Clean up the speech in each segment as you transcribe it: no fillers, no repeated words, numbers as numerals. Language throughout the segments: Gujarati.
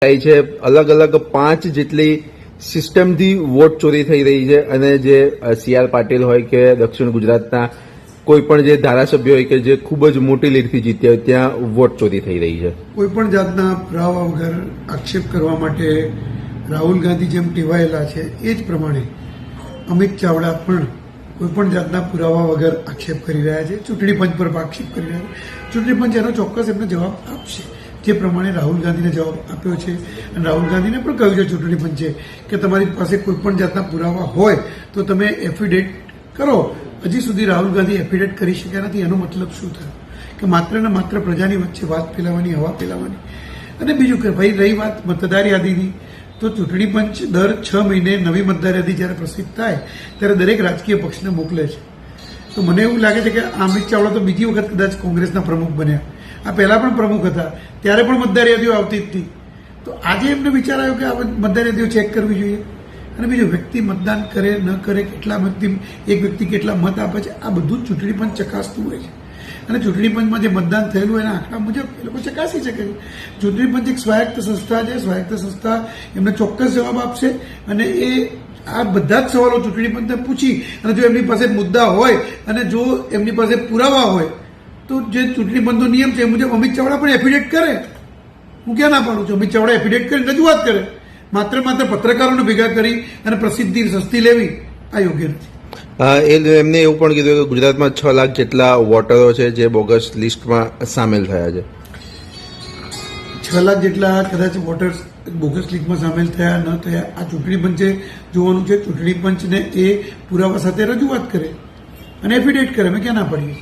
થાય છે, અલગ અલગ 5 જેટલી સિસ્ટમથી વોટ ચોરી થઈ રહી છે અને જે CR પાટીલ હોય કે દક્ષિણ ગુજરાતના કોઈ પણ જે ધારાસભ્ય હોય કે જે ખૂબ જ મોટી લીડથી જીત્યા હોય ત્યાં વોટ ચોરી થઈ રહી છે. કોઈ પણ જાતના પુરાવા વગર આક્ષેપ કરવા માટે રાહુલ ગાંધી જેમ ટેવાયેલા છે એ જ પ્રમાણે અમિત ચાવડા પણ કોઈ પણ જાતના પુરાવા વગર આક્ષેપ કરી રહ્યા છે, ચૂંટણી પંચ પર આક્ષેપ કરી રહ્યા છે. ચૂંટણી પંચ એનો ચોક્કસ એમને જવાબ આપશે, જે પ્રમાણે રાહુલ ગાંધીને જવાબ આપ્યો છે અને રાહુલ ગાંધીને પણ કહ્યું છે ચૂંટણી પંચે કે તમારી પાસે કોઈ પણ જાતના પુરાવા હોય તો તમે એફિડેટ કરો. હજી સુધી રાહુલ ગાંધી એફિડેટ કરી શક્યા નથી. એનો મતલબ શું થયો કે માત્ર ને માત્ર પ્રજાની વચ્ચે વાત ફેલાવવાની, હવા ફેલાવવાની. અને બીજું કે ભાઈ રહી વાત મતદાર યાદીની, તો ચૂંટણી પંચ દર 6 મહિને નવી મતદાર યાદી જ્યારે પ્રસિદ્ધ થાય ત્યારે દરેક રાજકીય પક્ષને મોકલે છે. તો મને એવું લાગે છે કે અમિત ચાવડા તો બીજી વખત કદાચ કોંગ્રેસના પ્રમુખ બન્યા, આ પહેલા પણ પ્રમુખ હતા ત્યારે પણ મતદાર યાદીઓ આવતી જ હતી. તો આજે એમને વિચાર આવ્યો કે આ મતદાર યાદીઓ ચેક કરવી જોઈએ. અને બીજું, વ્યક્તિ મતદાન કરે ન કરે, કેટલા વ્યક્તિ એક વ્યક્તિ કેટલા મત આપે છે, આ બધું જ ચૂંટણી પંચ ચકાસતું હોય છે. અને ચૂંટણી પંચમાં જે મતદાન થયેલું એના આંકડા મુજબ એ લોકો ચકાસી શકે છે. ચૂંટણી પંચ એક સ્વાયત્ત સંસ્થા છે, સ્વાયત્ત સંસ્થા એમને ચોક્કસ જવાબ આપશે અને એ આ બધા જ સવાલો ચૂંટણી પંચને પૂછી અને જો એમની પાસે મુદ્દા હોય અને જો એમની પાસે પુરાવા હોય તો જે ચૂંટણી પંચનો નિયમ છે એ મુજબ અમિત ચાવડા પણ એફિડેટ કરે. હું ક્યાં ના પાડું છું? અમિત ચાવડા એફિડેટ કરીને રજૂઆત કરે. માત્ર પત્રકારોને ભેગા કરી અને પ્રસિદ્ધિ સસ્તી લેવી આ યોગ્ય નથી. એમને એવું પણ કીધું કે ગુજરાતમાં 6 લાખ જેટલા વોટરો છે જે બોગસ લિસ્ટમાં સામેલ થયા છે. 6 લાખ જેટલા કદાચ વોટર્સ બોગસ લિસ્ટમાં સામેલ થયા ન થયા આ ચૂંટણી પંચે જોવાનું છે. ચૂંટણી પંચને એ પુરાવા સાથે રજૂઆત કરે અને એફિડેટ કરે. અમે ક્યાં ના પાડીએ.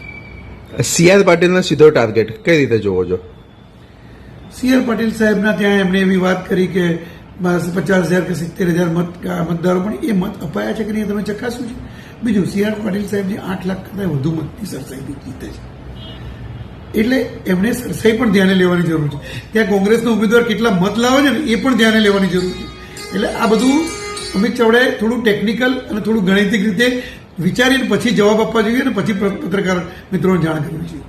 CR પાટીલનો સીધો ટાર્ગેટ કઈ રીતે જોવો છો? CR પાટીલ સાહેબના ત્યાં એમણે એવી વાત કરી કે 50,000 કે 70,000 મતદારો, પણ એ મત અપાયા છે કે નહીં તમે ચકાસ્યું છે? બીજું, CR પાટીલ સાહેબની 8 લાખ કરતાં વધુ મતની સરસાઈથી જીતે છે, એટલે એમને સરસાઈ પણ ધ્યાને લેવાની જરૂર છે. ત્યાં કોંગ્રેસનો ઉમેદવાર કેટલા મત લાવે છે ને એ પણ ધ્યાને લેવાની જરૂર છે. એટલે આ બધું અમિત ચાવડાએ થોડું ટેકનિકલ અને થોડું ગાણિતિક રીતે વિચારીને પછી જવાબ આપવા જોઈએ અને પછી પત્રકાર મિત્રોને જાણ કરવી જોઈએ.